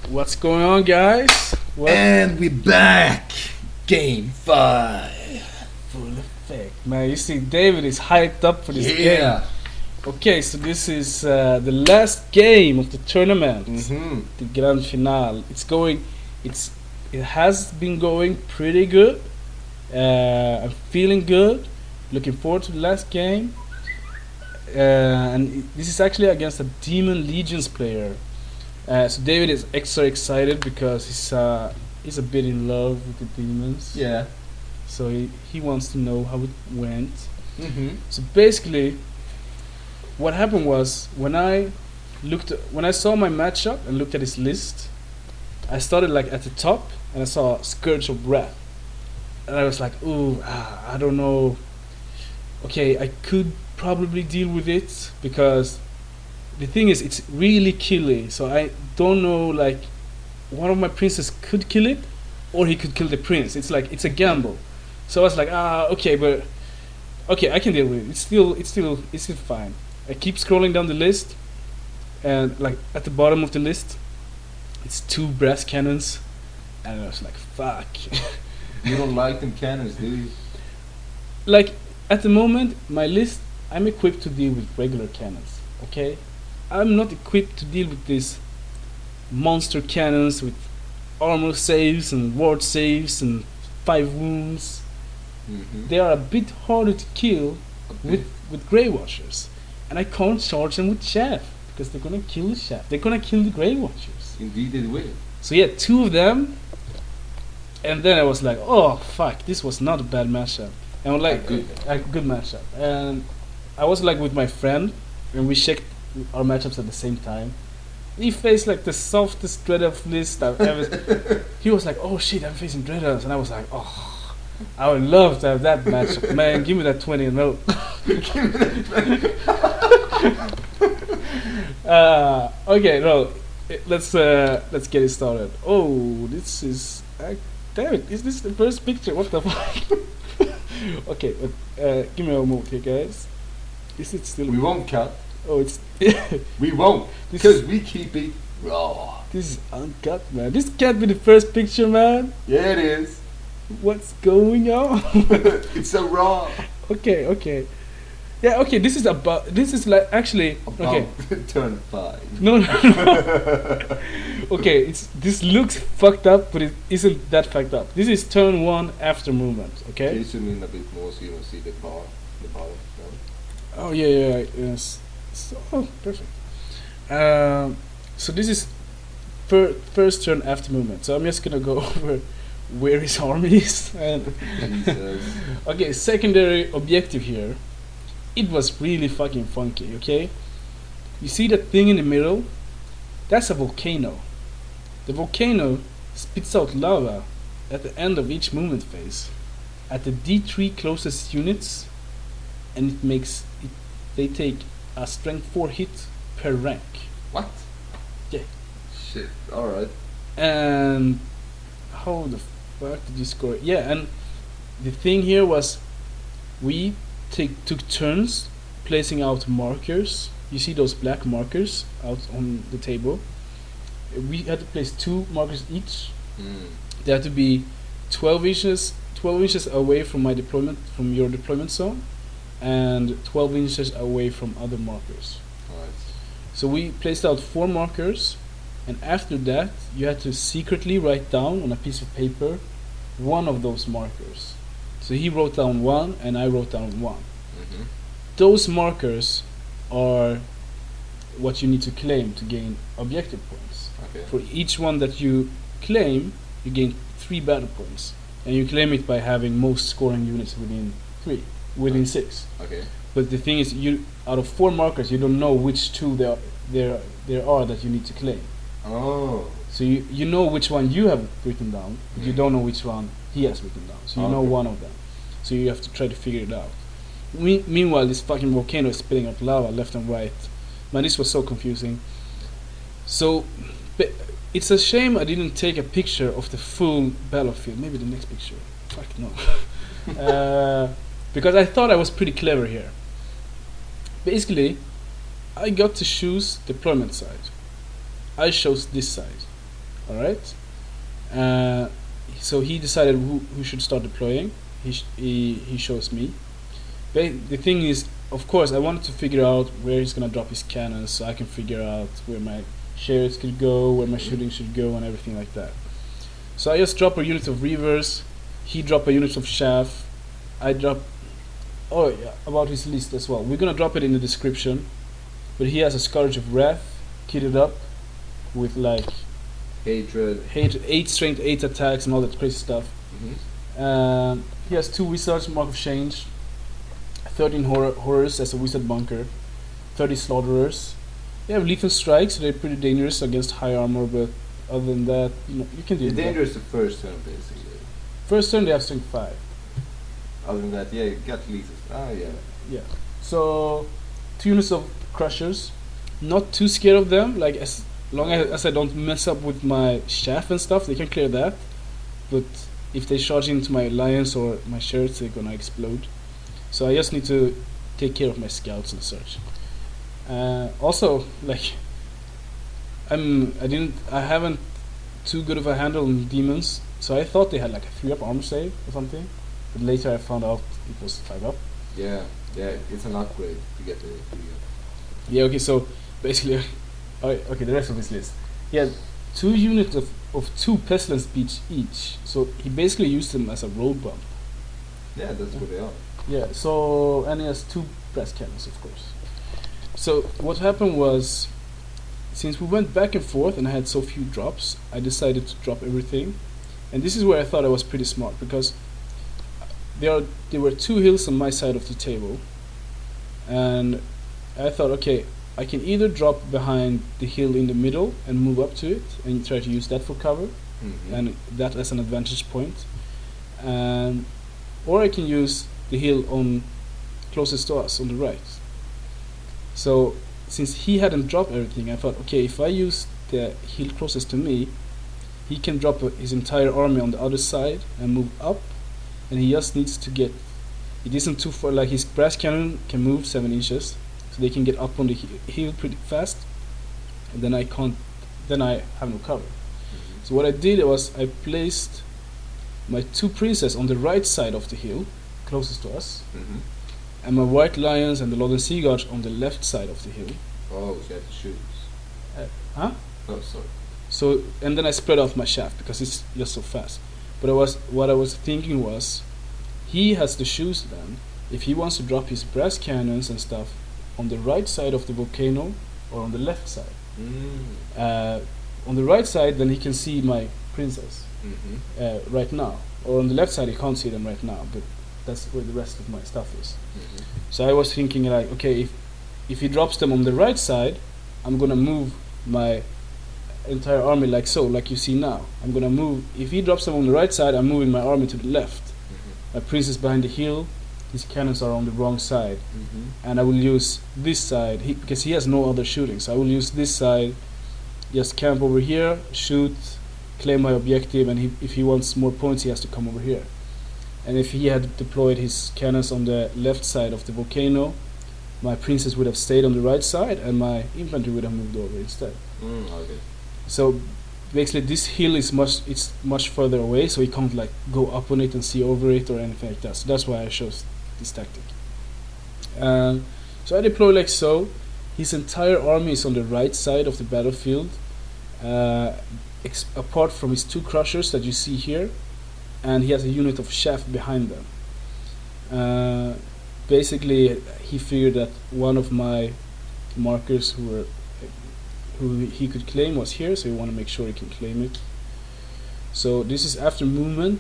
What's going on, guys? And we back! Game 5. Full effect, man. You see, David is hyped up for this game. Okay, so this is the last game of the tournament, the grand finale. It has been going pretty good. I'm feeling good. Looking forward to the last game. And this is actually against a Daemon Legions player. So David is extra excited because he's a bit in love with the demons. Yeah. So he wants to know how it went. So basically, what happened was when I saw my matchup and looked at his list, I started like at the top and I saw Scourge of Wrath, and I was like, ooh, I don't know. Okay, I could probably deal with it because the thing is, it's really killy. So I don't know, like, one of my princes could kill it, or he could kill the prince. It's like it's a gamble. So I was like, okay, but okay, I can deal with it. It's still fine. I keep scrolling down the list, and like at the bottom of the list, it's 2 brass cannons, and I was like, fuck. You don't like them cannons, do you? Like at the moment, my list, I'm equipped to deal with regular cannons. Okay, I'm not equipped to deal with these monster cannons with armor saves and ward saves and 5 wounds. They are a bit harder to kill with Grey Watchers, and I can't charge them with chaff because they're gonna kill the chaff. They're gonna kill the Grey Watchers. Indeed they will. So yeah, 2 of them, and then I was like, oh fuck, this was not a bad matchup. And I'm like, a good matchup. And I was like with my friend, and we checked our matchups at the same time. He faced like the softest Dread list I've ever. He was like, oh shit, I'm facing Dreaders, and I was like, oh. I would love to have that matchup, man. Give me that 20 and no. Give me that 20. Okay, no. Let's get it started. Oh, this is. Damn it! Is this the first picture? What the fuck? Okay, but give me a moment here, guys. Is it still? We won't cut. Oh, it's. We won't, because we keep it raw. This is uncut, man. This can't be the first picture, man. Yeah, it is. What's going on? It's so raw. Okay. Yeah, okay, this is like actually okay. Turn 5. No. Okay, this looks fucked up, but it isn't that fucked up. This is turn 1 after movement, okay? Can you zoom in a bit more so you don't see the bar, the bottom? No? Oh yeah, yes. Oh, perfect. So this is first turn after movement. So I'm just gonna go over where his army is. And okay, secondary objective here. It was really fucking funky, okay? You see that thing in the middle? That's a volcano. The volcano spits out lava at the end of each movement phase at the D3 closest units, and it makes it. They take a strength 4 hit per rank. What? Yeah. Shit. All right. And how the fuck did you score? Yeah, and the thing here was we took turns placing out markers. You see those black markers out on the table? We had to place 2 markers each. They had to be 12 inches away from my deployment, from your deployment zone, and 12 inches away from other markers. Right. So we placed out 4 markers, and after that you had to secretly write down on a piece of paper one of those markers. So he wrote down 1 and I wrote down 1. Those markers are what you need to claim to gain objective points. Okay. For each one that you claim, you gain 3 battle points, and you claim it by having most scoring units within 6. Okay. But the thing is, you out of 4 markers, you don't know which 2 there are that you need to claim. Oh. So you know which one you have written down, but you don't know which one he has written down. So you know one of them. So you have to try to figure it out. Meanwhile, this fucking volcano is spitting out lava left and right. Man, this was so confusing. So it's a shame I didn't take a picture of the full battlefield. Maybe the next picture. Fuck no. Because I thought I was pretty clever here. Basically, I got to choose deployment side. I chose this side. All right. So he decided who should start deploying. He shows me. The thing is, of course, I wanted to figure out where he's gonna drop his cannons, so I can figure out where my chariots could go, where my shooting should go, and everything like that. So I just drop a unit of reavers. He drop a unit of chaff. I drop. Oh yeah, about his list as well. We're gonna drop it in the description. But he has a Scourge of Wrath kitted up with like Hatred. 8 strength, 8 attacks, and all that crazy stuff. He has 2 wizards, Mark of Change, 13 horrors as a wizard bunker, 30 slaughterers. They have lethal strikes, so they're pretty dangerous against high armor, but other than that, you can do it. It's dangerous the first turn, basically. First turn they have strength 5. Other than that, yeah, you got lethal. Yeah. So 2 units of crushers. Not too scared of them, like as long as I don't mess up with my chaff and stuff, they can clear that. But if they charge into my lions or my chariots, they're gonna explode. So I just need to take care of my scouts and such. Also, like I haven't too good of a handle on demons, so I thought they had like a 3-up armor save or something. But later I found out it was 5-up. Yeah, it's an upgrade to get the 3-up. Yeah, okay, so basically, okay, the rest of his list. He had 2 units of 2 Pestilent Beasts each, so he basically used them as a road bump. Yeah, that's what they are. Yeah, so, and he has 2 brass cannons, of course. So, what happened was, since we went back and forth and I had so few drops, I decided to drop everything. And this is where I thought I was pretty smart, because there were 2 hills on my side of the table, and I thought, okay, I can either drop behind the hill in the middle and move up to it and try to use that for cover, and that as an advantage point, or I can use the hill on closest to us on the right. So since he hadn't dropped everything, I thought, okay, if I use the hill closest to me, he can drop his entire army on the other side and move up, and he just needs to get, it isn't too far, like his brass cannon can move 7 inches, so they can get up on the hill pretty fast, and then I have no cover. So what I did was I placed my 2 princes on the right side of the hill, closest to us, and my white lions and the Lord and Sea Guards on the left side of the hill. Oh, so you have to shoot. Huh? Oh, sorry. So, and then I spread out my shaft because it's just so fast. But what I was thinking was, he has to choose then if he wants to drop his brass cannons and stuff on the right side of the volcano or on the left side. On the right side, then he can see my princess right now, or on the left side he can't see them right now, but that's where the rest of my stuff is. So I was thinking, like, okay, if he drops them on the right side, I'm gonna move my entire army like so, like you see now. I'm gonna move, if he drops them on the right side, I'm moving my army to the left. My prince is behind the hill, his cannons are on the wrong side, and I will use this side because he has no other shooting, so I will use this side, just camp over here, shoot, claim my objective, and if he wants more points he has to come over here. And if he had deployed his cannons on the left side of the volcano, my princes would have stayed on the right side and my infantry would have moved over instead. Okay. So basically this hill is much further away, so he can't like go up on it and see over it or anything like that. So that's why I chose this tactic. So I deploy like so. His entire army is on the right side of the battlefield, apart from his 2 crushers that you see here, and he has a unit of chaff behind them. Basically, he figured that one of my markers who he could claim was here, so he want to make sure he can claim it. So this is after movement,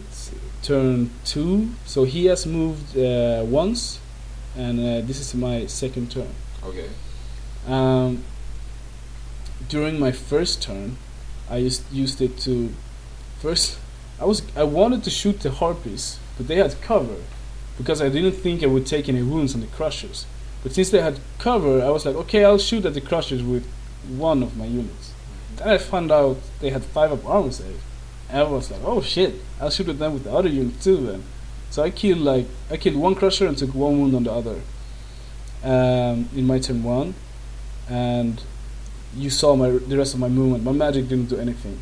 turn 2. So he has moved once, and this is my second turn. Okay. During my first turn, I used it to first. I wanted to shoot the harpies, but they had cover, because I didn't think I would take any wounds on the crushers. But since they had cover, I was like, okay, I'll shoot at the crushers with one of my units. Then I found out they had 5-up armor save, and I was like, oh shit, I'll shoot at them with the other unit too then. So I killed 1 crusher and took 1 wound on the other in my turn 1, and you saw the rest of my movement. My magic didn't do anything.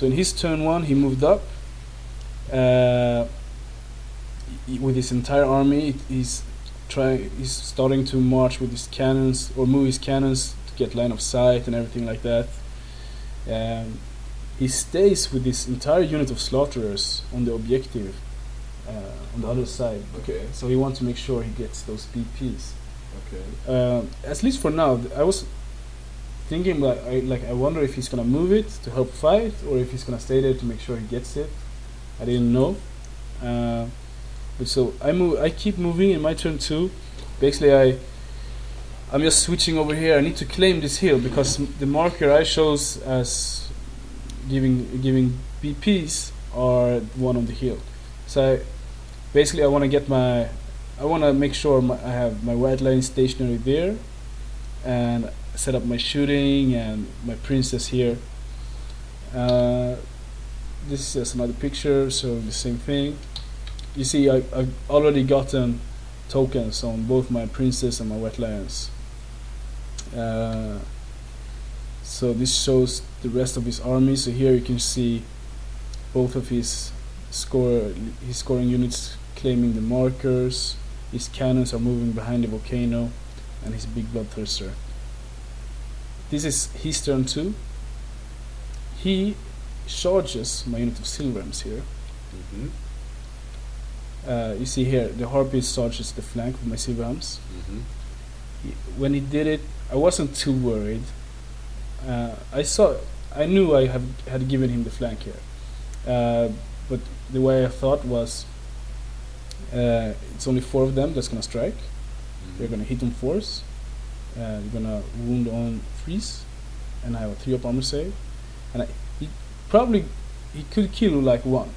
So in his turn 1, he moved up. With his entire army, he's starting to march with his cannons, or move his cannons to get line of sight and everything like that. He stays with this entire unit of slaughterers on the objective, on the other side. Okay. So he wants to make sure he gets those BPs. Okay. At least for now, I was thinking like I wonder if he's gonna move it to help fight, or if he's gonna stay there to make sure he gets it. I didn't know. But so I keep moving in my turn 2. Basically, I'm just switching over here. I need to claim this hill because the marker I chose as giving BPs are one on the hill. So basically, I want to make sure I have my white line stationary there, and set up my shooting and my princess here. This is just another picture, so the same thing. You see, I've already gotten tokens on both my princess and my white lions. So this shows the rest of his army. So here you can see both of his scoring units claiming the markers. His cannons are moving behind the volcano, and his big bloodthirster. This is his turn 2. He charges my unit of silverams here. Mm-hmm. You see here, the Harpies charges the flank with my silverams. Mm-hmm. When he did it, I wasn't too worried. I knew I had given him the flank here, but the way I thought was, it's only 4 of them that's gonna strike. Mm-hmm. They're gonna hit on force. They're gonna wound on freeze, and I have a 3-up armor save. And he could kill like 1,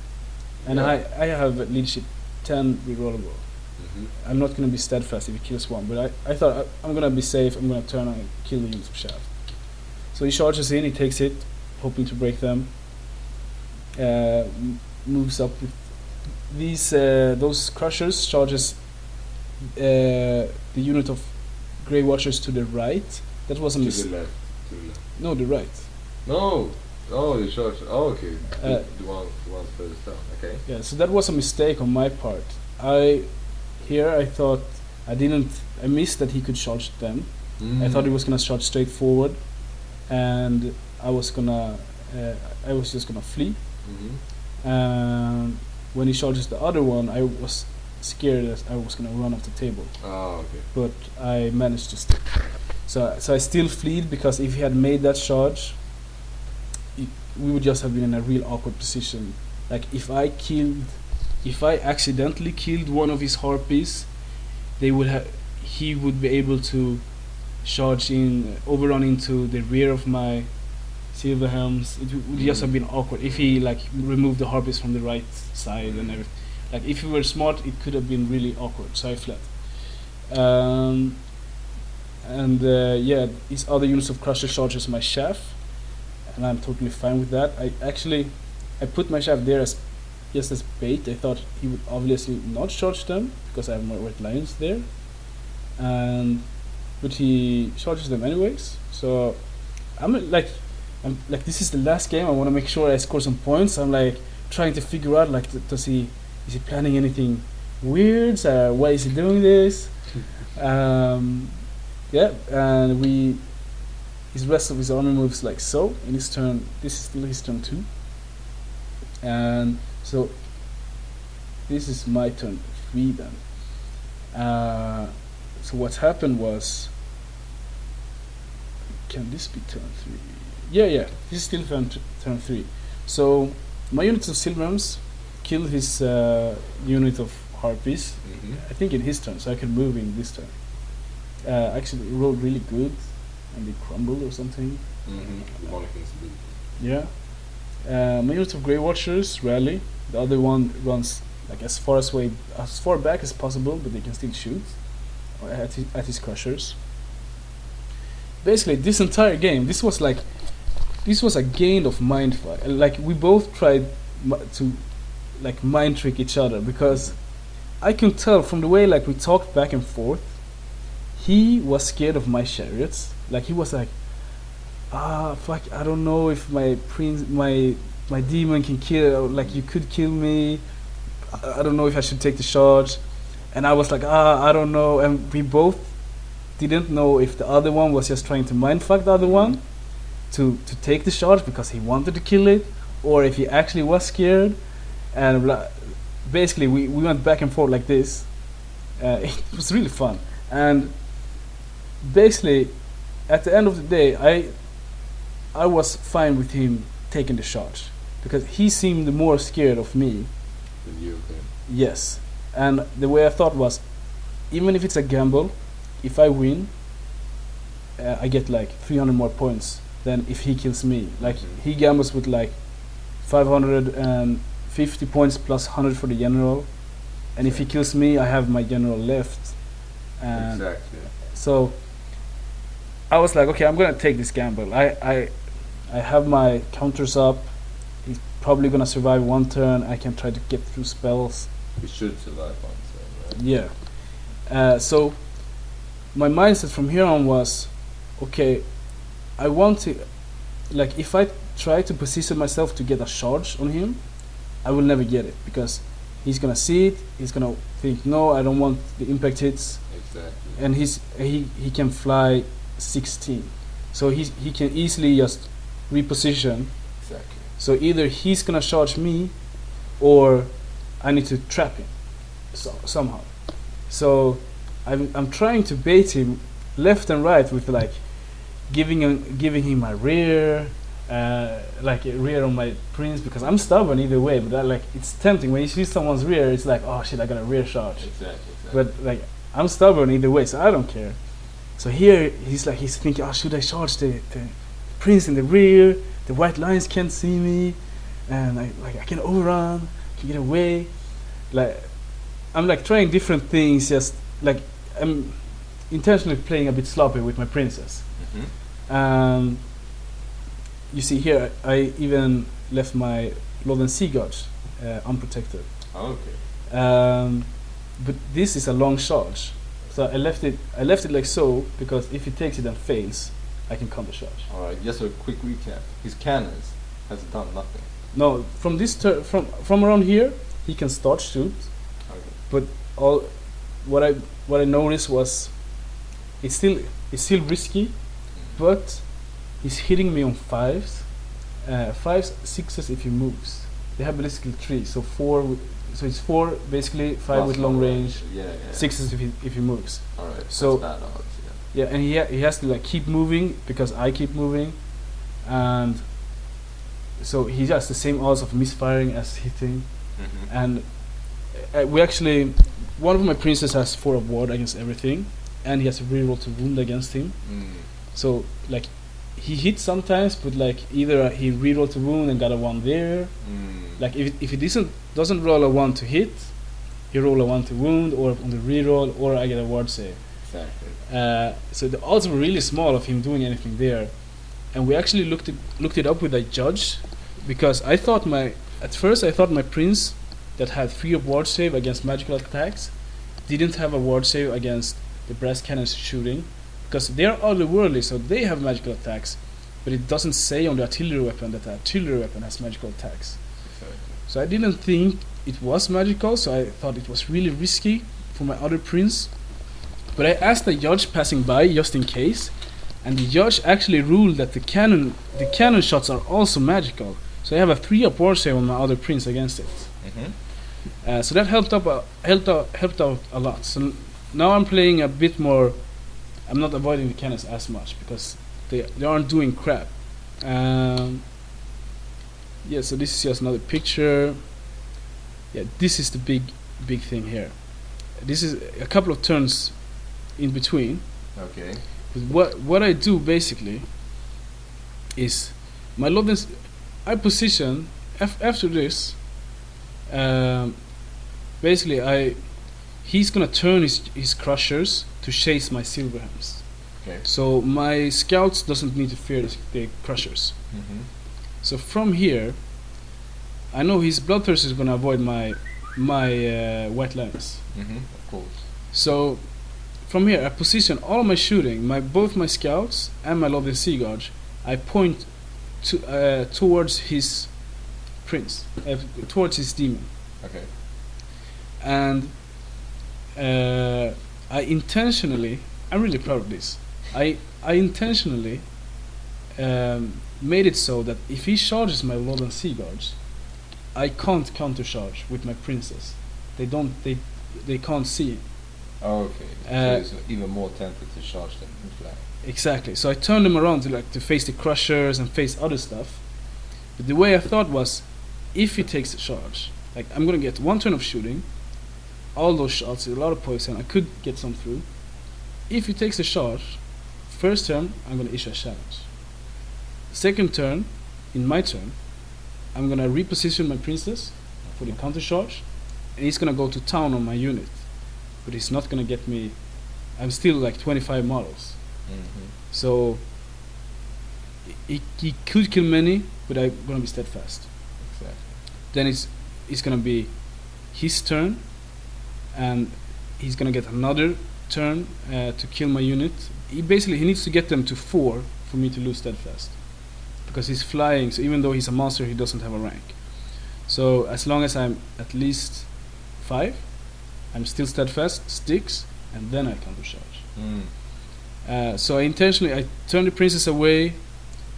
and Yeah. I have leadership 10 rerollable. Mm-hmm. I'm not gonna be steadfast if he kills 1, but I thought I'm gonna be safe. I'm gonna turn and kill the units of shaft. So he charges in, he takes it, hoping to break them. Moves up with those crushers, charges the unit of Grey Watchers to the right. That was a To mistake. the left. To the left. No, the right. No. Oh, you charge. Oh, okay. Uh, the one further down. Okay. Yeah, so that was a mistake on my part. I thought I missed that he could charge them. I thought he was gonna charge straight forward, and I was just gonna flee. Mm-hmm. When he charges the other one, I was scared that I was gonna run off the table. Oh, okay. But I managed to stick. So I still fled, because if he had made that charge, we would just have been in a real awkward position. Like if I accidentally killed one of his harpies, he would be able to charge in, overrun into the rear of my silver helms. It would just have been awkward if he removed the harpies from the right side and everything. Like if he were smart, it could have been really awkward. So I fled. His other units of crusher charges my shaft, and I'm totally fine with that. I put my shaft there as bait. I thought he would obviously not charge them because I have more white lions there, but he charges them anyways. So I'm like, this is the last game. I want to make sure I score some points. I'm like trying to figure out is he planning anything weird? Why is he doing this? His rest of his army moves like so. In his turn, this is still his turn 2, and so this is my turn 3 then. So what happened was, can this be turn 3? Yeah, this is still turn 3. So my units of Silverams killed his unit of Harpies. Mm-hmm. I think in his turn, so I could move in this turn. Actually, it rolled really good, and they crumbled or something. Mm-hmm. The Monarchins do. Yeah. My unit of Grey Watchers rally. The other one runs as far back as possible, but they can still shoot at his crushers. Basically, this entire game, this was a game of mind fight. Like we both tried to mind trick each other, because I can tell from the way we talked back and forth. He was scared of my chariots. He was like, fuck, I don't know if my my demon can kill. Like you could kill me. I don't know if I should take the charge. And I was like, I don't know. And we both didn't know if the other one was just trying to mindfuck the other one to take the charge because he wanted to kill it, or if he actually was scared. And basically, we went back and forth like this. It was really fun. And basically, at the end of the day, I was fine with him taking the charge because he seemed more scared of me. Than you, okay. Yes. And the way I thought was, even if it's a gamble, if I win, I get like 300 more points than if he kills me. Like he gambles with like 550 points plus 100 for the general, and if he kills me, I have my general left. And exactly. so I was like, okay, I'm gonna take this gamble. I have my counters up. He's probably gonna survive one turn. I can try to get through spells. He should survive one turn, right? Yeah. So my mindset from here on was, okay, I want to, like, if I try to position myself to get a charge on him, I will never get it because he's gonna see it. He's gonna think, no, I don't want the impact hits. Exactly. And he can fly 16, so he can easily just reposition. Exactly. So either he's gonna charge me, or I need to trap him somehow. So I'm trying to bait him left and right with like giving him my rear, like a rear on my prince because I'm stubborn either way. But that, like, it's tempting when you see someone's rear. It's like, oh shit, I got a rear charge. Exactly. But like I'm stubborn either way, so I don't care. So here he's thinking, oh, should I charge the prince in the rear? The white lions can't see me, and I can overrun, can get away. Like I'm like trying different things, just like I'm intentionally playing a bit sloppy with my princess. You see here, I even left my Lord and Sea Gods unprotected. Okay. But this is a long charge, so I left it like so because if he takes it and fails, I can counter charge. All right. Just a quick recap. His cannons has done nothing. No, from this from around here, he can start shoot. Okay. But what I noticed was it's still risky, but he's hitting me on fives, sixes if he moves. They have basically three, so so it's 4 basically, 5 Plus with long range, yeah. 6s if he moves. All right. So that's bad odds, yeah, and he has to like keep moving because I keep moving, and so he has the same odds of misfiring as hitting. And we actually, one of my princes has 4 of ward against everything, and he has a reroll to wound against him. So like he hits sometimes, but like either he reroll to wound and got a 1 there. Like if he doesn't roll a 1 to hit, he roll a 1 to wound, or on the reroll, or I get a ward save. Exactly. So the odds were really small of him doing anything there, and we actually looked it up with a judge, because at first I thought my prince that had 3 of ward save against magical attacks didn't have a ward save against the brass cannons shooting, because they are otherworldly, so they have magical attacks, but it doesn't say on the artillery weapon that the artillery weapon has magical attacks. Exactly. So I didn't think it was magical, so I thought it was really risky for my other prince. But I asked the judge passing by just in case, and the judge actually ruled that the cannon shots are also magical. So I have a 3 up ward save on my other prince against it. So that helped out a lot. So now I'm playing a bit more. I'm not avoiding the cannons as much because they aren't doing crap. Yeah, so this is just another picture. Yeah, this is the big thing here. This is a couple of turns in between. Okay. But what I do basically is my Lodens, I position after this. Basically, he's gonna turn his crushers to chase my Silverhams. Okay. So my scouts doesn't need to fear the crushers. So from here, I know his bloodthirst is gonna avoid my white lions. Of course. So from here, I position all of my shooting, both my scouts and my Lord and Sea Guard. I point towards his prince, towards his demon. Okay. And I intentionally, I'm really proud of this. I intentionally made it so that if he charges my Lord and Sea Guards, I can't counter-charge with my princes. They can't see it. Oh, okay. So it's even more tempted to charge them and fly. Exactly. So I turned them around to face the crushers and face other stuff. But the way I thought was, if he takes a charge, like I'm gonna get 1 turn of shooting, all those shots, a lot of poison, I could get some through. If he takes a charge, first turn I'm gonna issue a challenge. Second turn, in my turn, I'm gonna reposition my princess for the counter charge, and he's gonna go to town on my unit. But he's not gonna get me. I'm still like 25 models. Mm-hmm. So he could kill many, but I'm gonna be steadfast. Exactly. Then it's gonna be his turn, and he's gonna get another turn to kill my unit. He needs to get them to 4 for me to lose steadfast, because he's flying. So even though he's a monster, he doesn't have a rank. So as long as I'm at least 5, I'm still steadfast, sticks, and then I counter charge. So I turn the princess away,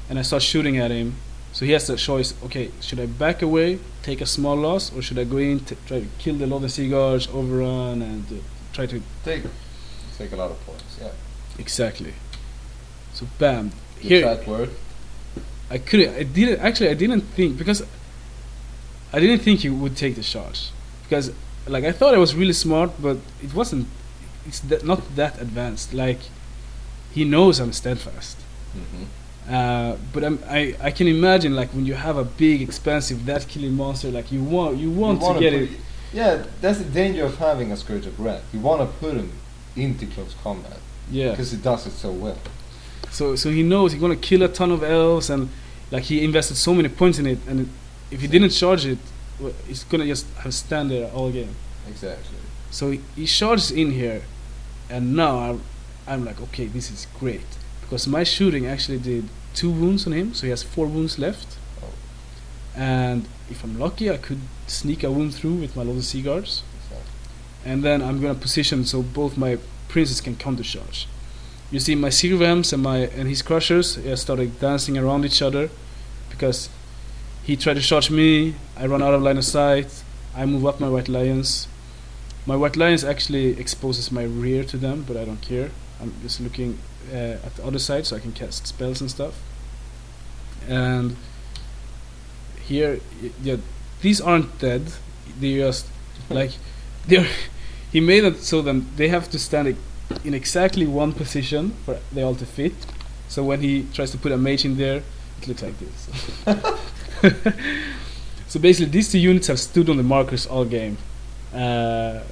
and I start shooting at him. So he has the choice, okay, should I back away, take a small loss, or should I go in, try to kill the Lord and Sea Guards, overrun, and try to... Take a lot of points, yeah. Exactly. So bam. Is that word? I didn't think, because I didn't think he would take the charge. Because, like, I thought I was really smart, but it wasn't, not that advanced. Like, he knows I'm steadfast. Mm-hmm. But I can imagine, like, when you have a big, expensive, that killing monster, like, you want to get it. Yeah, that's the danger of having a Scourge of Wrath. You want to put him into close combat. Yeah. Because he does it so well. So he knows he's gonna kill a ton of elves, and like he invested so many points in it, and if he didn't charge it, he's gonna just have stand there all game. Exactly. So he charges in here, and now I'm like, okay, this is great, because my shooting actually did 2 wounds on him, so he has 4 wounds left. Oh. And if I'm lucky, I could sneak a wound through with my Lord of Sea Guards. Exactly. And then I'm gonna position so both my princes can counter charge. You see, my Silvams and his crushers started dancing around each other, because he tried to charge me. I run out of line of sight. I move up my White Lions. My White Lions actually exposes my rear to them, but I don't care. I'm just looking at the other side so I can cast spells and stuff. And here, these aren't dead. They just like he made it so that they have to stand in exactly one position for they all to fit. So when he tries to put a mage in there, it looks like this. So basically, these 2 units have stood on the markers all game, and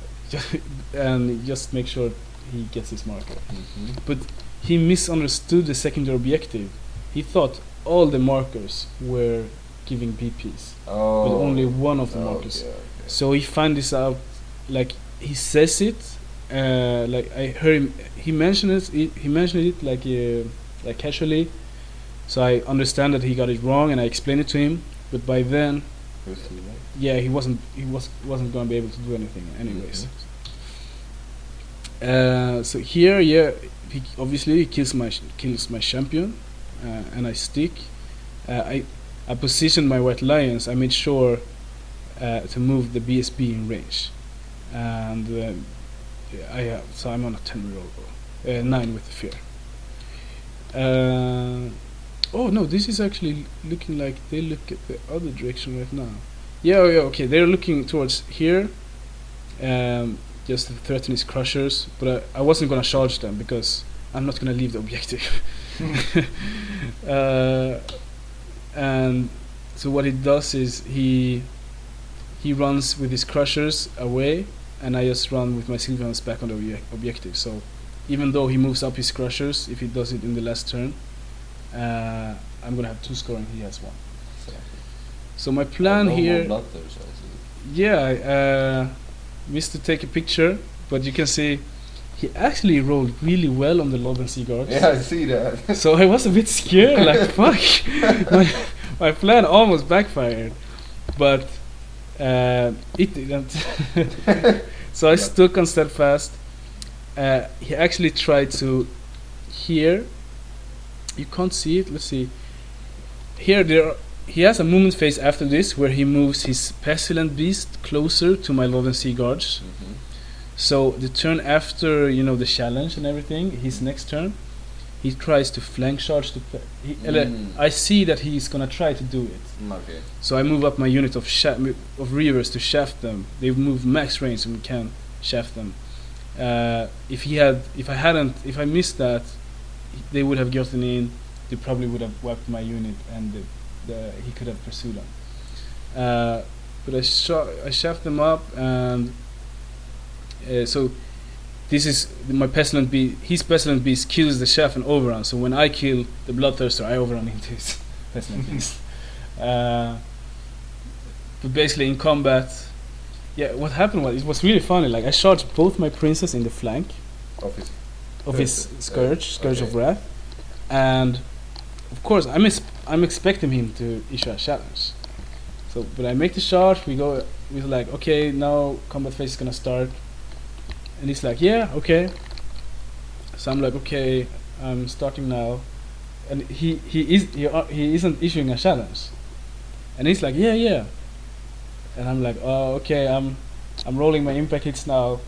just make sure he gets his marker. Mm-hmm. But he misunderstood the secondary objective. He thought all the markers were giving BPs, but only one of the markers. Okay. So he found this out, like he says it, like I heard him. He mentioned it like casually. So I understand that he got it wrong, and I explained it to him. But by then, yeah, he wasn't going to be able to do anything, anyways. Mm-hmm. So here, he obviously kills my champion, and I stick. I positioned my White Lions. I made sure to move the BSB in range, and so I'm on a 10 roll, 9 with the fear. Oh no, this is actually looking like they look at the other direction right now. Yeah, okay, they're looking towards here, just to threaten his crushers, but I wasn't gonna charge them because I'm not gonna leave the objective. And so what he does is he runs with his crushers away, and I just run with my Sylvans back on the objective. So even though he moves up his crushers, if he does it in the last turn, I'm gonna have 2 scoring. He has 1. So my plan here. Yeah, I missed to take a picture, but you can see he actually rolled really well on the Lord and Sea Guards. Yeah, I see that. So I was a bit scared, like fuck. My plan almost backfired. but it didn't. So I stuck on steadfast. He actually tried to. Here, you can't see it. Let's see. Here he has a movement phase after this where he moves his Pestilent Beast closer to my Lord and Sea Guards. So the turn after, the challenge and everything, his next turn, he tries to flank charge. I see that he's gonna try to do it. Okay. So I move up my unit of reavers to shaft them. They move max range and we can shaft them. If I missed that, they would have gotten in. They probably would have wiped my unit, and he could have pursued them. But I shaft them up, and so this is my Pestilent Beast. His Pestilent Beast kills the shaft and overrun. So when I kill the Bloodthirster, I overrun into his Pestilent Beast. But basically in combat, what happened was, it was really funny. Like I charged both my princes in the flank of his Scourge of Wrath, and of course I'm expecting him to issue a challenge. So, but I make the charge. We're like, okay, now combat phase is gonna start, and he's like, yeah, okay. So I'm like, okay, I'm starting now, and he isn't issuing a challenge, and he's like, yeah, and I'm like, oh, okay, I'm rolling my impact hits now,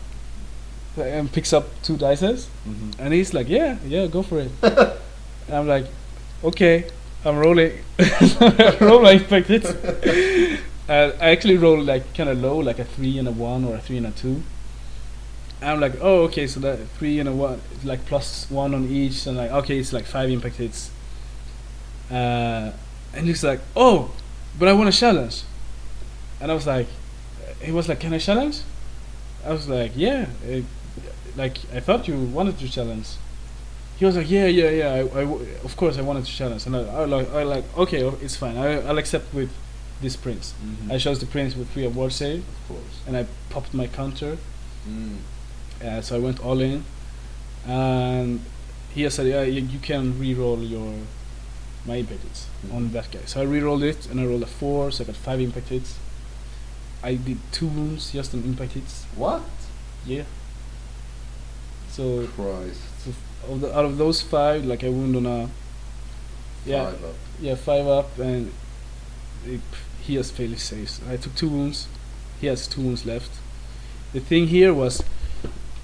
and picks up 2 dices, and he's like, yeah, go for it. And I'm like, okay, I'm rolling. I roll my impact hits. I actually roll like kind of low, like a 3 and a 1 or a 3 and a 2. And I'm like, oh, okay, so that 3 and a 1, it's like +1 on each, and like, okay, it's like 5 impact hits. And he's like, oh, but I want a challenge. And I was like, he was like, can I challenge? I was like, yeah, like I thought you wanted to challenge. He was like, yeah, of course I wanted to challenge. And I like, okay, it's fine. I'll accept with this prince. I chose the prince with 3 of ward save, of course, and I popped my counter. So I went all in, and he said, yeah, you can re-roll my impact hits on that guy. So I re-rolled it, and I rolled a 4, so I got 5 impact hits. I did 2 wounds just on impact hits. What? Yeah. So Christ. Out of those 5, like I wound on a 5 up. Yeah, 5 up, and he has failure saves. I took 2 wounds. He has 2 wounds left. The thing here was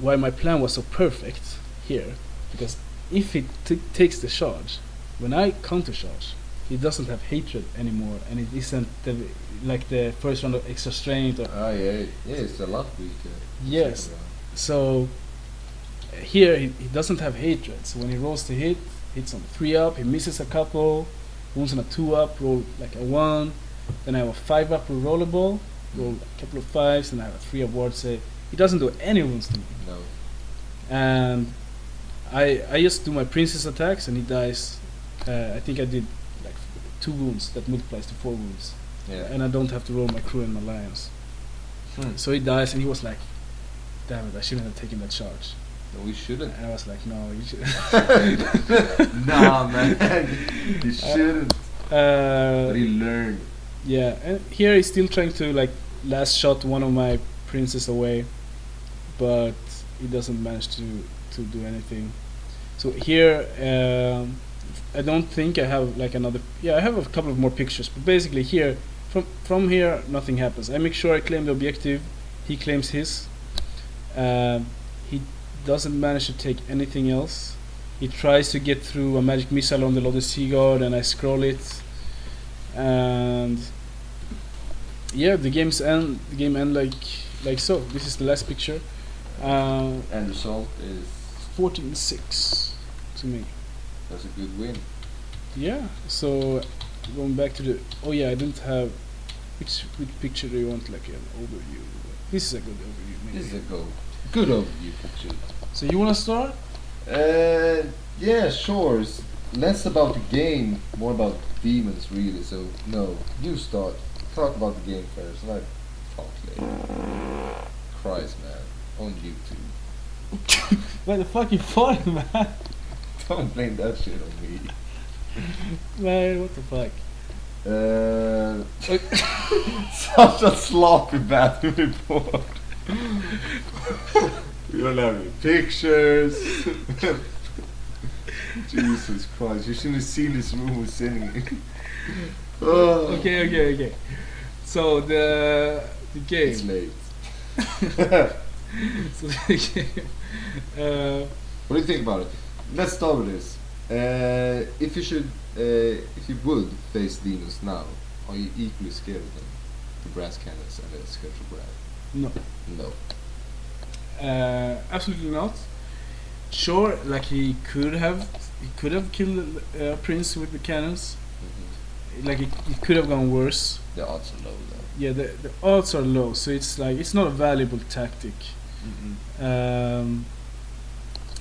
why my plan was so perfect here, because if he takes the charge, when I counter charge, he doesn't have hatred anymore, and it isn't like the first round of extra strength. It's a lot weaker. Yes. So here he doesn't have hatred. So when he rolls to hit, hits on 3 up, he misses a couple, wounds on a 2 up, roll like a 1. Then I have a 5 up rollable, roll a couple of 5s, and I have a 3 of ward save. He doesn't do any wounds to me. No. And I just do my princess attacks, and he dies. I think I did like 2 wounds that multiplies to 4 wounds. Yeah. And I don't have to roll my crew and my lions. So he dies, and he was like, damn it, I shouldn't have taken that charge. No, we shouldn't. And I was like, no, you should. Nah, man, you shouldn't. But he learned. Yeah, and here he's still trying to like last shot one of my princes away, but he doesn't manage to do anything. So here, I don't think I have like another. Yeah, I have a couple of more pictures, but basically here, from here, nothing happens. I make sure I claim the objective. He claims his. He doesn't manage to take anything else. He tries to get through a magic missile on the Lord of the Sea Guard, and I scroll it. And yeah, the game end like so. This is the last picture. And the result is 14-6 to me. That's a good win. Yeah. So going back to the. Oh yeah, I didn't have. Which picture do you want? Like an overview. This is a good overview. Maybe. This is a good overview picture. So you wanna start? Yeah, sure. It's less about the game, more about demons, really. So no, you start. Talk about the game first. Like, talk later. Christ, man. On YouTube. What the fuck you fought, man? Don't blame that shit on me. Man, what the fuck? Such a sloppy battle report. We don't have any pictures. Jesus Christ, you shouldn't have seen this room we're sitting in. Okay. So the game. It's late. So the game. What do you think about it? Let's start with this. If you would face demons now, are you equally scared of them? The brass cannons and the Scourge of Wrath? No. No. Absolutely not. Sure, like he could have killed Prince with the cannons. Mm-hmm. Like it could have gone worse. The odds are low though. Yeah, the odds are low, so it's like it's not a valuable tactic. Mm-hmm.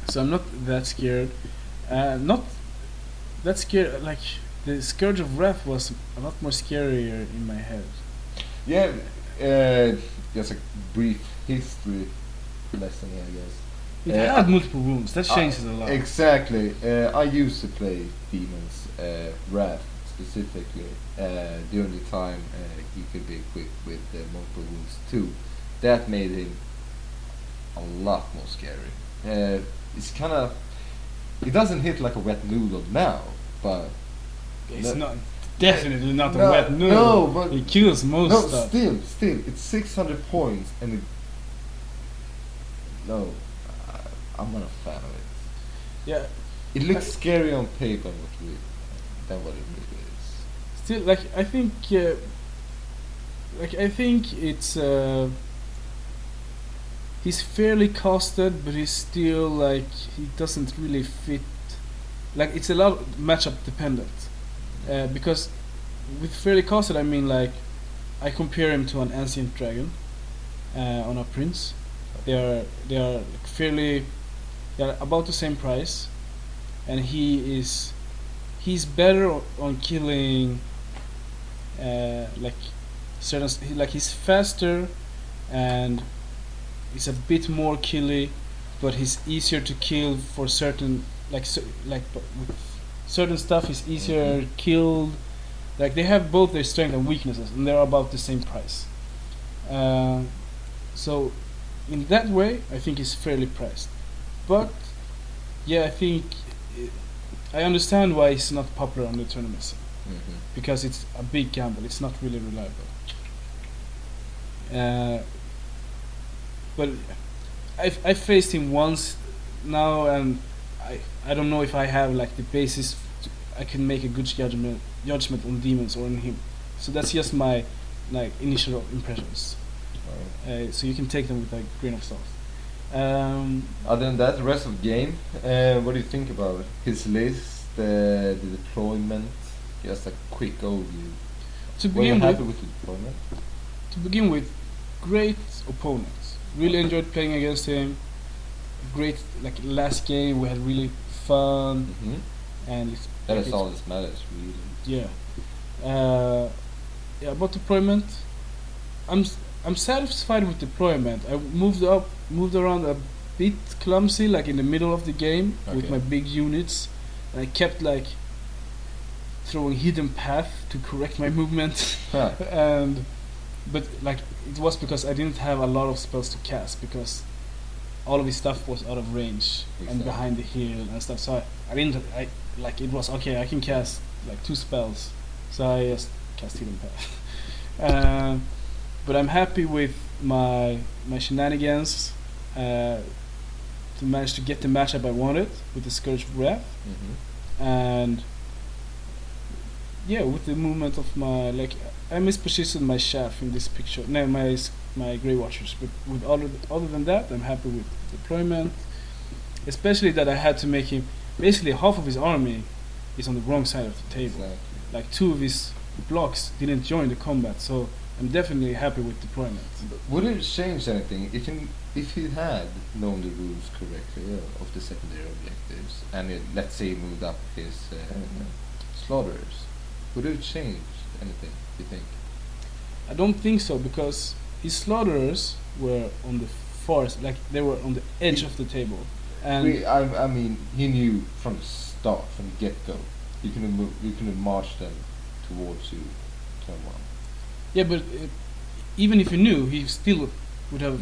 So I'm not that scared. Not that scared. Like the Scourge of Wrath was a lot more scarier in my head. Yeah, just a brief history lesson here, I guess. It had multiple wounds. That changes a lot. Exactly. I used to play Demon's Wrath specifically during the time he could be equipped with multiple wounds too. That made him a lot more scary. It's kind of, it doesn't hit like a wet noodle now, but it's not definitely not a wet noodle. No, but it kills most stuff. Still, it's 600 points, and I'm not a fan of it. Yeah, it looks scary on paper than what it really is. Still, like I think it's he's fairly costed, but he's still like he doesn't really fit. Like it's a lot matchup dependent, because with fairly costed I mean like I compare him to an ancient dragon on a prince. They are like fairly, they are about the same price, and he's better on killing like certain like he's faster and he's a bit more killy, but he's easier to kill for certain with certain stuff he's easier killed. Like they have both their strength and weaknesses, and they're about the same price. So in that way, I think he's fairly priced. But yeah, I think I understand why it's not popular on the tournament scene, because it's a big gamble. It's not really reliable. But I faced him once now, and I don't know if I have like the basis. I can make a good judgment on demons or on him. So that's just my like initial impressions. So you can take them with a grain of salt. Other than that, the rest of the game, what do you think about it? His list, the deployment, just a quick overview. Were you happy with the deployment? To begin with, great opponents. Really enjoyed playing against him. Great, like last game we had really fun, and that is all that matters, really. Yeah. Yeah. About deployment, I'm satisfied with deployment. I moved around a bit clumsy, like in the middle of the game with my big units, and I kept like throwing hidden path to correct my movement. But like it was because I didn't have a lot of spells to cast, because all of his stuff was out of range and behind the hill and stuff. So I like it was okay. I can cast like 2 spells, so I just cast hidden path. But I'm happy with my shenanigans to manage to get the matchup I wanted with the Scourge of Wrath, and yeah, with the movement of my like I mispositioned my shaft in this picture. No, my Grey Watchers, but with other than that, I'm happy with deployment. Especially that I had to make him basically half of his army is on the wrong side of the table. Exactly. Like 2 of his blocks didn't join the combat, so I'm definitely happy with deployment. Would it change anything if he had known the rules correctly of the secondary objectives, and let's say he moved up his slaughterers? Would it change anything, you think? I don't think so, because his slaughterers were on the like they were on the edge of the table. And I mean, he knew from the start, from the get-go, you can have marched them towards you turn 1. Yeah, but even if he knew, he still would have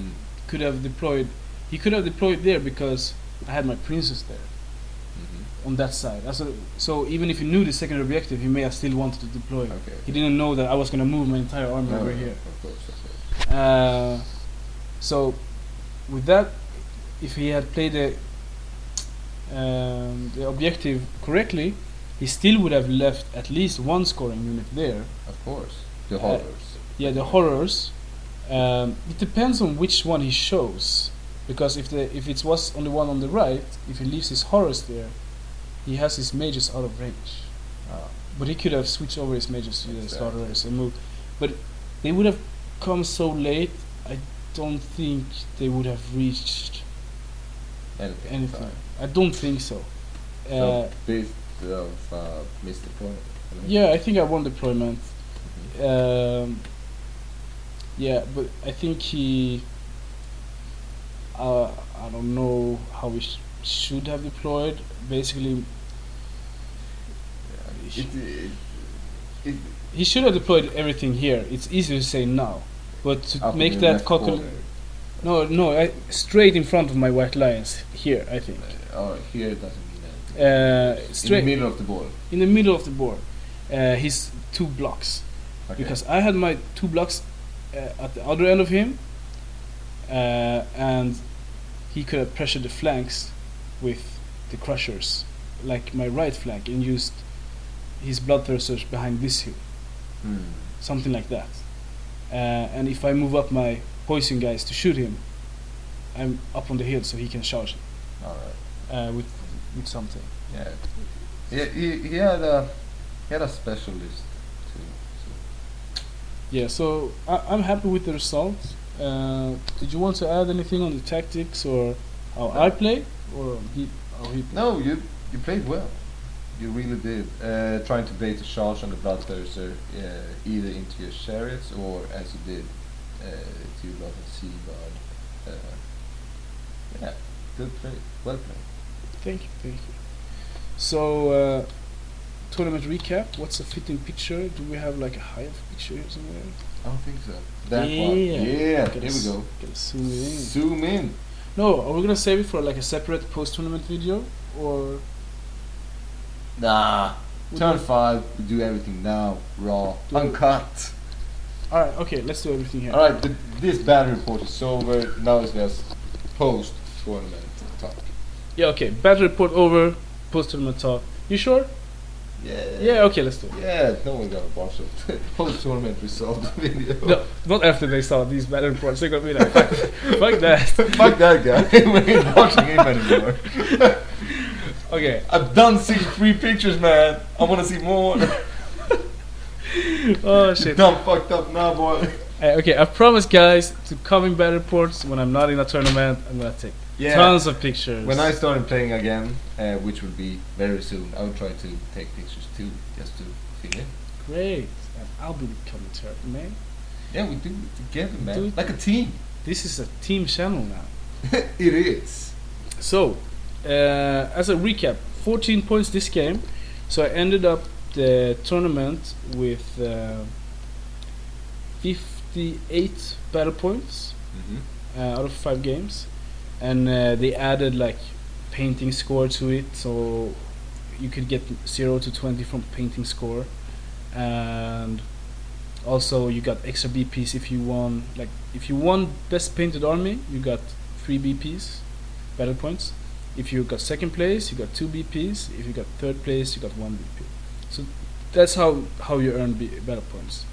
could have deployed. He could have deployed there because I had my princess there on that side. So even if he knew the second objective, he may have still wanted to deploy. Okay. He didn't know that I was going to move my entire army over here. Of course. So with that, if he had played the objective correctly, he still would have left at least one scoring unit there. Of course. The horrors. Yeah, the horrors. It depends on which one he shows, because if it was on the one on the right, if he leaves his horrors there, he has his mages out of range. But he could have switched over his mages to the starters and move. But they would have come so late. I don't think they would have reached anything. I don't think so. Based of missed deployment. Yeah, I think I won deployment. Yeah, but I think he. I don't know how we should have deployed. Basically, he should have deployed everything here. It's easy to say now, but to make that straight in front of my white lions here, I think. Here it doesn't mean anything. Straight in the middle of the board. In the middle of the board, his 2 blocks, because I had my 2 blocks at the other end of him, and he could have pressured the flanks with the crushers, like my right flank, and used his bloodthirsters behind this hill, something like that. And if I move up my poison guys to shoot him, I'm up on the hill so he can charge him. All right. With something. Yeah. He had a specialist too. So. Yeah. So I'm happy with the result. Did you want to add anything on the tactics or how I play, or how he played? No, you played well. You really did. Trying to bait a charge on the bloodthirster, either into your chariots or as you did to your blood and sea guard. Yeah, good play. Well played. Thank you. So, tournament recap. What's a fitting picture? Do we have like a hive picture here somewhere? I don't think so. That one. Yeah, here we go. Gotta zoom in. Zoom in. No, are we gonna save it for like a separate post-tournament video, or? Nah. Turn 5. We do everything now, raw, uncut. All right. Okay. Let's do everything here. All right. This battle report is over. Now it's just post-tournament talk. Yeah. Okay. Battle report over. Post-tournament talk. You sure? Yeah. Yeah. Okay. Let's do it. Yeah. No one's gonna watch it. Post-tournament result video. No, not after they saw these battle reports. They're gonna be like, fuck that. Fuck that guy. We ain't watching him anymore. Okay. I've done 63 pictures, man. I want to see more. Oh shit. You're done fucked up now, boy. Okay, I promise, guys, to coming battle reports when I'm not in a tournament. I'm gonna take tons of pictures. When I started playing again, which will be very soon, I will try to take pictures too, just to fill in. Great. And I'll be the commentator, man. Yeah, we do it together, man. Do it. Like a team. This is a team channel now. It is. So, as a recap, 14 points this game. So I ended up the tournament with 58 battle points out of 5 games, and they added like painting score to it, so you could get 0 to 20 from painting score, and also you got extra BPs if you won. Like if you won best painted army, you got 3 BPs, battle points. If you got second place, you got 2 BPs. If you got third place, you got 1 BP. So that's how you earn battle points.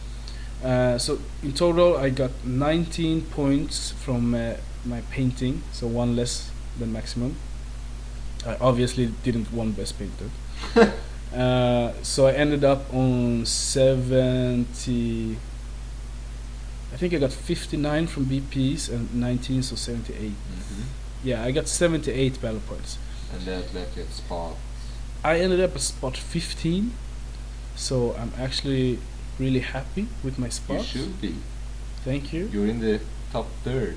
So in total, I got 19 points from my painting, so 1 less than maximum. I obviously didn't won best painted. So I ended up on 70. I think I got 59 from BPs and 19, so 78. Yeah, I got 78 battle points. And that left you at spot. I ended up at spot 15, so I'm actually really happy with my spot. You should be. Thank you. You're in the top third.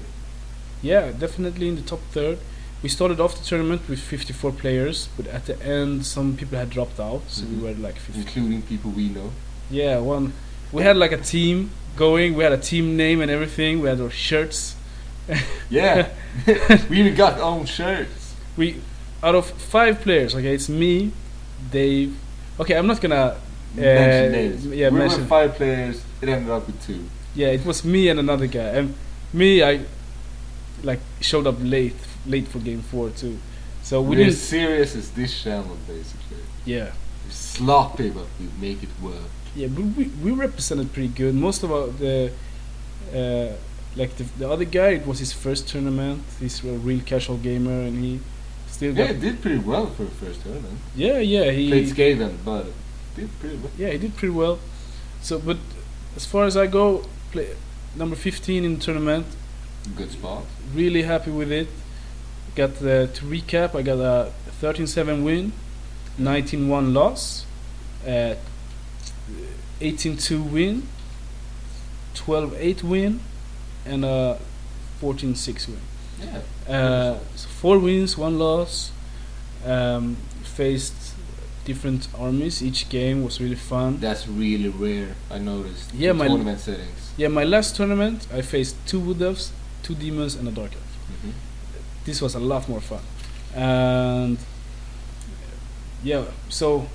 Yeah, definitely in the top third. We started off the tournament with 54 players, but at the end some people had dropped out, so we were like 50. Including people we know. Yeah, one. We had like a team going. We had a team name and everything. We had our shirts. Yeah, we even got our own shirts. We, out of 5 players, okay, it's me, Dave. Okay, I'm not gonna Mention names. Yeah, we mention. were 5 players. It ended up with 2. Yeah, it was me and another guy, and me, I like showed up late for game 4 too. So we We're didn't. serious as this channel, basically. Yeah, We're sloppy, but we make it work. yeah, but we represented pretty good. Most of like the other guy, it was his first tournament. He's a real casual gamer, and he still Yeah, got. he did pretty well for the first tournament. Yeah, he Played Skaven, but did pretty well. Yeah, he did pretty well. So, but as far as I go, play number 15 in the tournament. Good spot. Really happy with it. Got to recap. I got a 13-7 win, 19-1 loss, 18-2 win, 12-8 win, and a 14-6 win. Yeah. So 4 wins, 1 loss. Faced different armies. Each game was really fun. That's really rare, I noticed. Yeah, in my- tournament settings. Yeah, my last tournament, I faced 2 wood elves, 2 demons, and a dark elf. Mm-hmm. This was a lot more fun, and yeah, so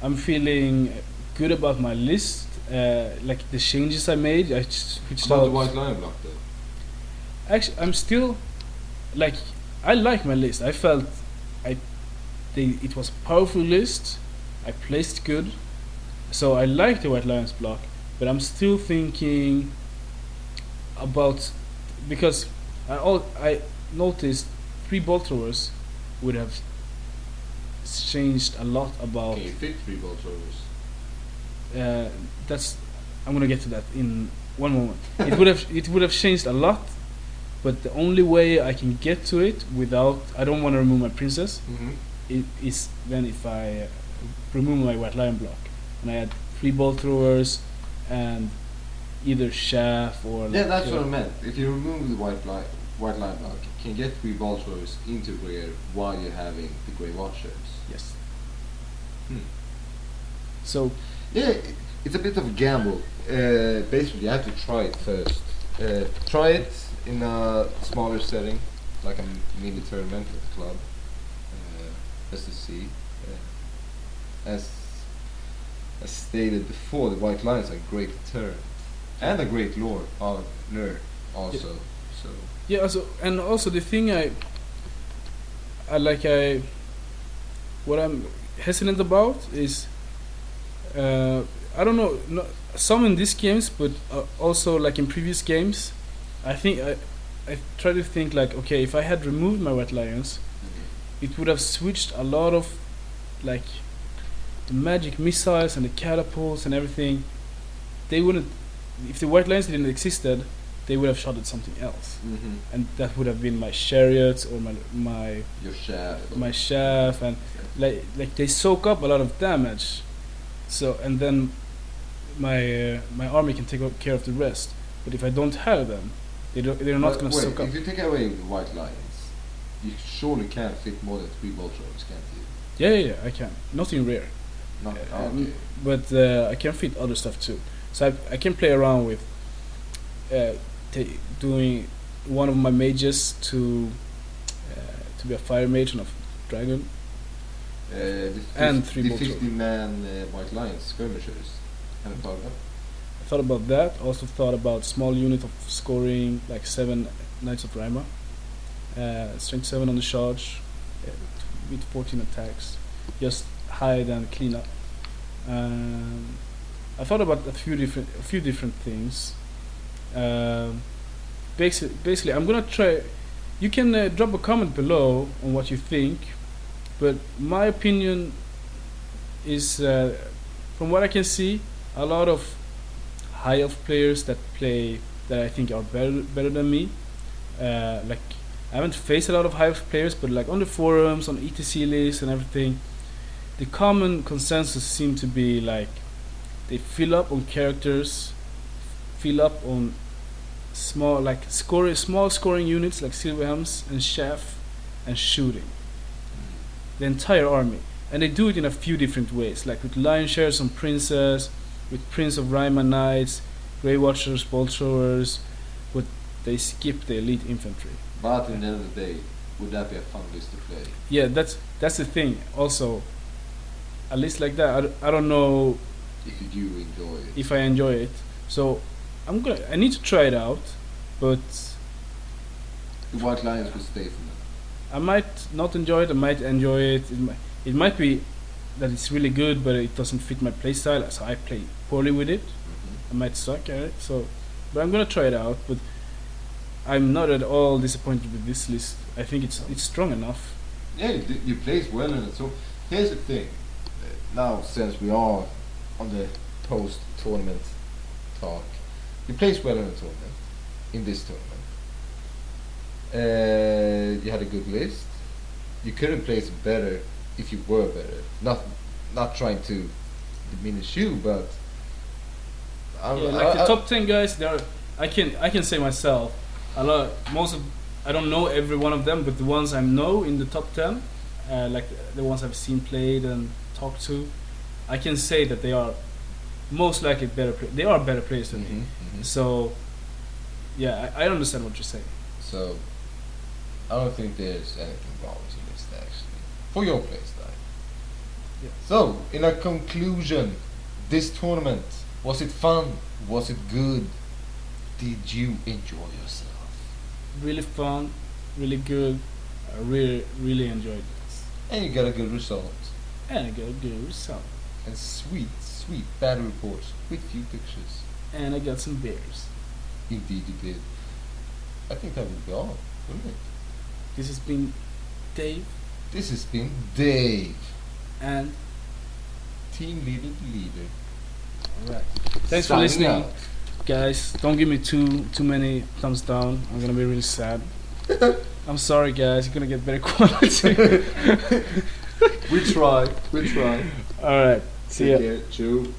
I'm feeling good about my list. Like the changes I made, I switched About the out. white lion block, though. Actually, I'm still like I like my list. I felt it was a powerful list. I placed good, so I like the White Lions block. But I'm still thinking about, because I noticed 3 bolt throwers would have changed a lot about. Can you fit 3 ball throwers? That's I'm gonna get to that in one moment. It would have changed a lot, but the only way I can get to it without, I don't want to remove my princess. Mm-hmm. It is then if I remove my White Lion block, and I had 3 ball throwers and either shaft or Yeah, that's what I meant. If you remove the white lion block, you can get 3 ball throwers into rear while you're having the Grey Watchers. Yes. Hmm. So Yeah, it's a bit of a gamble. Basically, you have to try it first. Try it in a smaller setting, like a mini tournament with the club. Just to see. As stated before, the White Lions are a great deterrent and a great lure also. So yeah, also the thing what I'm hesitant about is I don't know, some in these games, but also like in previous games, I think I try to think like, okay, if I had removed my White Lions, it would have switched a lot of like the magic missiles and the catapults and everything. They wouldn't, if the White Lions didn't existed, they would have shot at something else, and that would have been my chariots or my your shaft. my shaft, and like they soak up a lot of damage. So and then my army can take care of the rest. But if I don't have them, they're not going to soak up. If you take away the White Lions, you surely can't fit more than 3 ball throwers, can't you? Yeah, I can. Not in rare. Not okay. But I can fit other stuff too. So I can play around with doing one of my mages to be a fire mage and a dragon. And 3 the ball 50-man White Lions skirmishers. Haven't thought of that. I thought about that. Also thought about small unit of scoring, like 7 Knights of Rima. Strength 7 on the charge, with 14 attacks. Just hide and clean up. I thought about a few different things. Basically, I'm gonna try. You can drop a comment below on what you think, but my opinion is, from what I can see, a lot of high elf players that I think are better than me. Like I haven't faced a lot of high elf players, but like on the forums, on ETC lists and everything, the common consensus seems to be like they fill up on characters, fill up on small scoring units like Silverhelms and Shaft and shooting the entire army, and they do it in a few different ways, like with lion shares on princess, with Prince of Rhyma Knights, Grey Watchers, Bolt Throwers, but they skip the elite infantry. But in the end of the day, would that be a fun list to play? Yeah, that's the thing. Also, a list like that, I don't know If you do enjoy it. if I enjoy it. So I need to try it out, but The White Lions will stay from them. I might not enjoy it. I might enjoy it. It might be that it's really good, but it doesn't fit my playstyle, so I play poorly with it. I might suck at it. So, but I'm gonna try it out. But I'm not at all disappointed with this list. I think it's strong enough. Yeah, you plays well in it. So here's the thing. Now, since we are on the post-tournament talk, you plays well in the tournament. In this tournament, you had a good list. You could have placed better if you were better. Not trying to diminish you, but the top 10 guys. I can say myself. I don't know every one of them, but the ones I know in the top 10, like the ones I've seen played and talked to, I can say that they are most likely better. They are better players than me. So, yeah, I understand what you're saying. So, I don't think there's anything wrong with this actually for your playstyle. Yeah. So, in a conclusion, this tournament, was it fun? Was it good? Did you enjoy yourself? Really fun, really good. I really enjoyed this. And you got a good result. And I got a good result. And sweet battle reports with few pictures. And I got some beers. Indeed you did. I think that would be all, wouldn't it? This has been Dave. This has been Dave. And Team leader. alright. Thanks for Signing listening. out. Guys, don't give me too many thumbs down. I'm gonna be really sad. I'm sorry guys, you're gonna get better quality. We try. Alright. See ya. Take care. Chew.